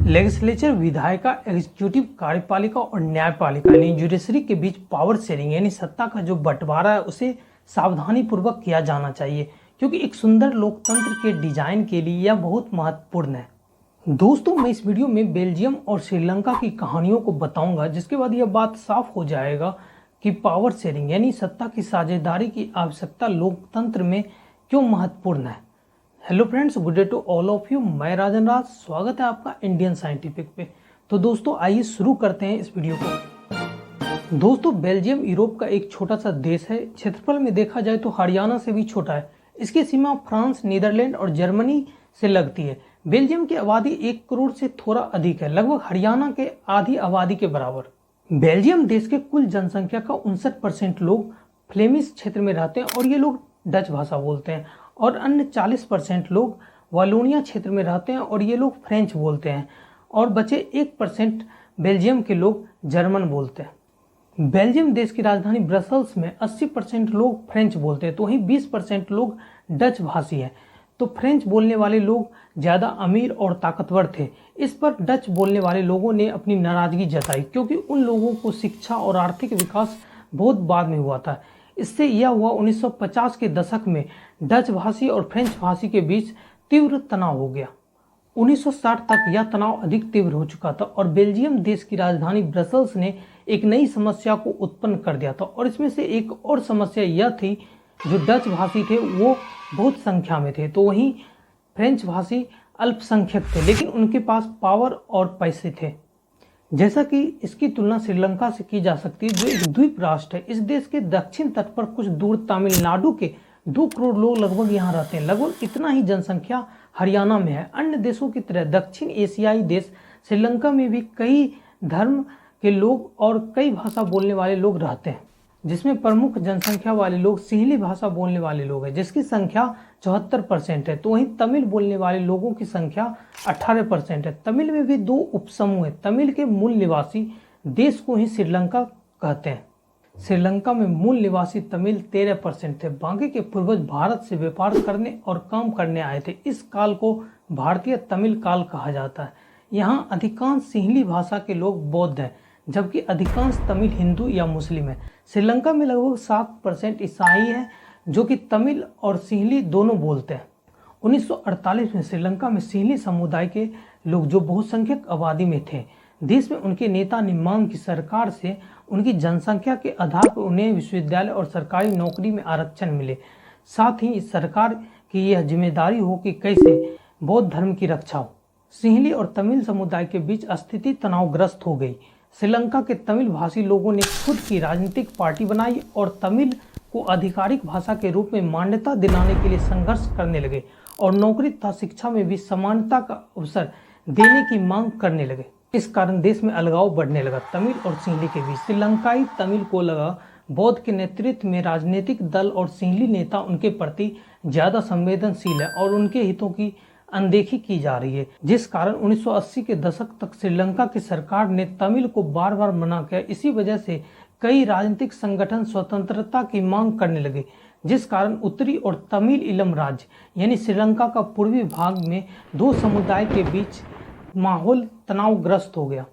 Legislature विधायिका, executive कार्यपालिका और न्यायपालिका यानी जुडिशरी के बीच पावर शेयरिंग यानी सत्ता का जो बंटवारा है उसे सावधानी पूर्वक किया जाना चाहिए, क्योंकि एक सुंदर लोकतंत्र के डिजाइन के लिए यह बहुत महत्वपूर्ण है। दोस्तों, मैं इस वीडियो में बेल्जियम और श्रीलंका की कहानियों को बताऊंगा, जिसके बाद यह बात साफ हो जाएगा कि पावर शेयरिंग यानी सत्ता की साझेदारी की आवश्यकता लोकतंत्र में क्यों महत्वपूर्ण है। Hello friends, good day to all of you. मैं राजन राज, स्वागत है आपका इंडियन साइंटिफिक पे। तो दोस्तों, आइए शुरू करते हैं इस वीडियो को। दोस्तों, बेल्जियम यूरोप का एक छोटा सा देश है। क्षेत्रफल में देखा जाए तो हरियाणा से भी छोटा है। इसकी सीमा फ्रांस, नीदरलैंड और जर्मनी से लगती है। बेल्जियम की आबादी 1 करोड़ से थोड़ा अधिक है, लगभग हरियाणा के आधी आबादी के बराबर। बेल्जियम देश के कुल जनसंख्या का 59% लोग फ्लेमिश क्षेत्र में रहते हैं और ये लोग डच भाषा बोलते हैं, और अन्य 40% लोग वालोनिया क्षेत्र में रहते हैं और ये लोग फ्रेंच बोलते हैं, और बचे 1% बेल्जियम के लोग जर्मन बोलते हैं। बेल्जियम देश की राजधानी ब्रसल्स में 80% लोग फ्रेंच बोलते हैं, तो वहीं 20% लोग डच भाषी हैं। तो फ्रेंच बोलने वाले लोग ज़्यादा अमीर और ताकतवर थे। इस पर डच बोलने वाले लोगों ने अपनी नाराजगी जताई, क्योंकि उन लोगों को शिक्षा और आर्थिक विकास बहुत बाद में हुआ था। इससे यह हुआ 1950 के दशक में डच भाषी और फ्रेंच भाषी के बीच तीव्र तनाव हो गया। 1960 तक यह तनाव अधिक तीव्र हो चुका था और बेल्जियम देश की राजधानी ब्रसल्स ने एक नई समस्या को उत्पन्न कर दिया था, और इसमें से एक और समस्या यह थी, जो डच भाषी थे वो बहुत संख्या में थे, तो वहीं फ्रेंच भाषी अल्पसंख्यक थे, लेकिन उनके पास पावर और पैसे थे। जैसा कि इसकी तुलना श्रीलंका से की जा सकती है, जो एक द्वीप राष्ट्र है। इस देश के दक्षिण तट पर कुछ दूर तमिलनाडु के 2 करोड़ लोग लगभग यहाँ रहते हैं। लगभग इतना ही जनसंख्या हरियाणा में है। अन्य देशों की तरह दक्षिण एशियाई देश श्रीलंका में भी कई धर्म के लोग और कई भाषा बोलने वाले लोग रहते हैं, जिसमें प्रमुख जनसंख्या वाले लोग सिंहली भाषा बोलने वाले लोग हैं, जिसकी संख्या 74% है। तो वहीं तमिल बोलने वाले लोगों की संख्या 18% है। तमिल में भी 2 उपसमूह हैं। तमिल के मूल निवासी देश को ही श्रीलंका कहते हैं। श्रीलंका में मूल निवासी तमिल 13% थे। बाकी के पूर्वज भारत से व्यापार करने और काम करने आए थे। इस काल को भारतीय तमिल काल कहा जाता है। यहाँ अधिकांश सिंहली भाषा के लोग बौद्ध हैं, जबकि अधिकांश तमिल हिंदू या मुस्लिम है। श्रीलंका में लगभग 7% ईसाई हैं, जो कि तमिल और सिंहली दोनों बोलते हैं। 1948 में श्रीलंका में सिंहली समुदाय के लोग, जो बहुसंख्यक आबादी में थे, देश में उनके नेता ने मांग की सरकार से उनकी जनसंख्या के आधार पर उन्हें विश्वविद्यालय और सरकारी नौकरी में आरक्षण मिले। साथ ही सरकार की यह जिम्मेदारी हो कि कैसे बौद्ध धर्म की रक्षा हो। सिंहली और तमिल समुदाय के बीच स्थिति तनावग्रस्त हो गई। श्रीलंका के तमिल भाषी लोगों ने खुद की राजनीतिक पार्टी बनाई और तमिल को आधिकारिक भाषा के रूप में मान्यता दिलाने के लिए संघर्ष करने लगे, और नौकरी तथा शिक्षा में भी समानता का अवसर देने की मांग करने लगे। इस कारण देश में अलगाव बढ़ने लगा तमिल और सिंहली के बीच। श्रीलंकाई तमिल को लगा बौद्ध के नेतृत्व में राजनीतिक दल और सिंहली नेता उनके प्रति ज्यादा संवेदनशील है और उनके हितों की अनदेखी की जा रही है, जिस कारण 1980 के दशक तक श्रीलंका की सरकार ने तमिल को बार बार मना किया। इसी वजह से कई राजनीतिक संगठन स्वतंत्रता की मांग करने लगे, जिस कारण उत्तरी और तमिल ईलम राज्य यानी श्रीलंका का पूर्वी भाग में 2 समुदाय के बीच माहौल तनावग्रस्त हो गया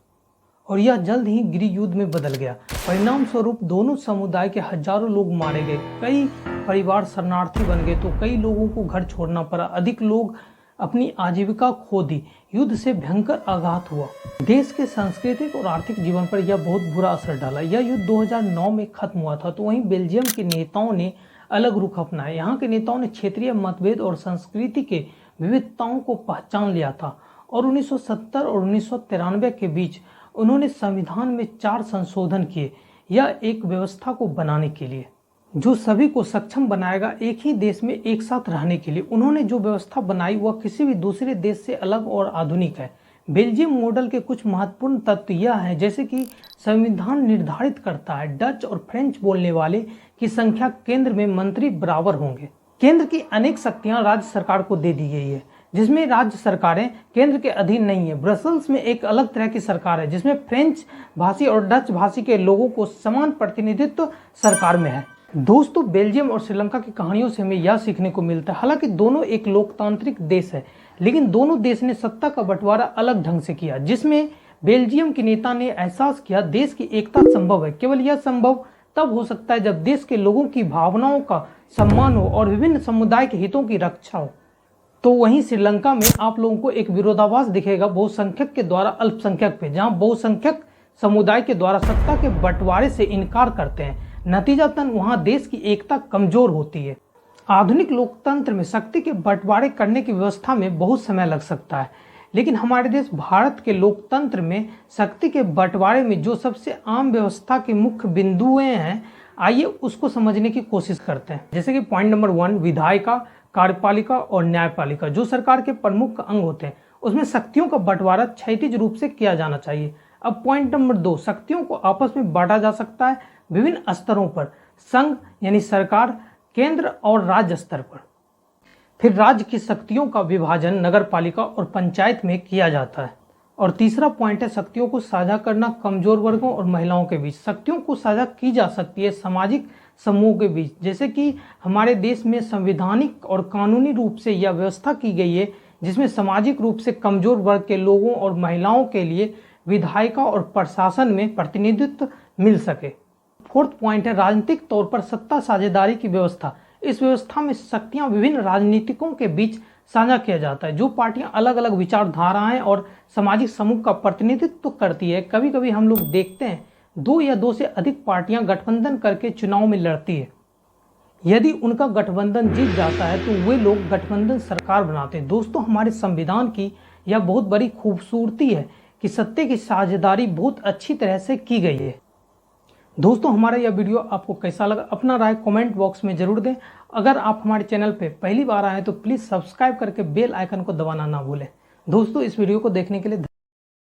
और यह जल्द ही गृह युद्ध में बदल गया। परिणाम स्वरूप दोनों समुदाय के हजारों लोग मारे गए, कई परिवार शरणार्थी बन गए, तो कई लोगों को घर छोड़ना पड़ा, अधिक लोग अपनी आजीविका खो दी। युद्ध से भयंकर आघात हुआ। देश के सांस्कृतिक और आर्थिक जीवन पर यह बहुत बुरा असर डाला। यह युद्ध 2009 में खत्म हुआ था। तो वहीं बेल्जियम के नेताओं ने अलग रुख अपनाया। यहाँ के नेताओं ने क्षेत्रीय मतभेद और संस्कृति के विविधताओं को पहचान लिया था, और 1970 और 1993 के बीच उन्होंने संविधान में 4 संशोधन किए, यह एक व्यवस्था को बनाने के लिए जो सभी को सक्षम बनाएगा एक ही देश में एक साथ रहने के लिए। उन्होंने जो व्यवस्था बनाई वह किसी भी दूसरे देश से अलग और आधुनिक है। बेल्जियम मॉडल के कुछ महत्वपूर्ण तत्व यह है, जैसे कि संविधान निर्धारित करता है डच और फ्रेंच बोलने वाले की संख्या केंद्र में मंत्री बराबर होंगे। केंद्र की अनेक शक्तियां राज्य सरकार को दे दी गई है, जिसमें राज्य सरकारें केंद्र के अधीन नहीं है। ब्रसल्स में एक अलग तरह की सरकार है, जिसमें फ्रेंच भाषी और डच भाषी के लोगों को समान प्रतिनिधित्व सरकार में है। दोस्तों, बेल्जियम और श्रीलंका की कहानियों से हमें यह सीखने को मिलता है, हालांकि दोनों एक लोकतांत्रिक देश है, लेकिन दोनों देश ने सत्ता का बंटवारा अलग ढंग से किया, जिसमें बेल्जियम के नेता ने एहसास किया देश की एकता संभव है। केवल यह संभव तब हो सकता है जब देश के लोगों की भावनाओं का सम्मान हो और विभिन्न समुदाय के हितों की रक्षा हो। तो वहीं श्रीलंका में आप लोगों को एक विरोधाभास दिखेगा बहुसंख्यक के द्वारा अल्पसंख्यक पे, जहां बहुसंख्यक समुदाय के द्वारा सत्ता के बंटवारे से इनकार करते हैं। नतीजतन वहां देश की एकता कमजोर होती है। आधुनिक लोकतंत्र में शक्ति के बंटवारे करने की व्यवस्था में बहुत समय लग सकता है, लेकिन हमारे देश भारत के लोकतंत्र में शक्ति के बंटवारे में जो सबसे आम व्यवस्था के मुख्य बिंदुएं हैं, आइए उसको समझने की कोशिश करते हैं। जैसे कि पॉइंट नंबर 1, विधायिका, कार्यपालिका और न्यायपालिका जो सरकार के प्रमुख अंग होते हैं, उसमें शक्तियों का बंटवारा क्षैतिज रूप से किया जाना चाहिए। अब पॉइंट नंबर 2, शक्तियों को आपस में बांटा जा सकता है विभिन्न स्तरों पर, संघ यानी सरकार, केंद्र और राज्य स्तर पर। फिर राज्य की शक्तियों का विभाजन नगर पालिका और पंचायत में किया जाता है। और तीसरा पॉइंट है शक्तियों को साझा करना कमजोर वर्गों और महिलाओं के बीच। शक्तियों को साझा की जा सकती है सामाजिक समूह के बीच, जैसे कि हमारे देश में संवैधानिक और कानूनी रूप से यह व्यवस्था की गई है जिसमें सामाजिक रूप से कमजोर वर्ग के लोगों और महिलाओं के लिए विधायिका और प्रशासन में प्रतिनिधित्व मिल सके। फोर्थ पॉइंट है राजनीतिक तौर पर सत्ता साझेदारी की व्यवस्था। इस व्यवस्था में शक्तियां विभिन्न राजनीतिकों के बीच साझा किया जाता है। जो पार्टियां अलग अलग विचारधाराएं और सामाजिक समूह का प्रतिनिधित्व करती है, कभी कभी हम लोग देखते हैं 2 या 2 से अधिक पार्टियां गठबंधन करके चुनाव में लड़ती है। यदि उनका गठबंधन जीत जाता है तो वे लोग गठबंधन सरकार बनाते हैं। दोस्तों, हमारे संविधान की यह बहुत बड़ी खूबसूरती है कि सत्ता की साझेदारी बहुत अच्छी तरह से की गई है। दोस्तों, हमारा यह वीडियो आपको कैसा लगा अपना राय कमेंट बॉक्स में जरूर दें। अगर आप हमारे चैनल पे पहली बार आए तो प्लीज़ सब्सक्राइब करके बेल आइकन को दबाना ना भूलें। दोस्तों, इस वीडियो को देखने के लिए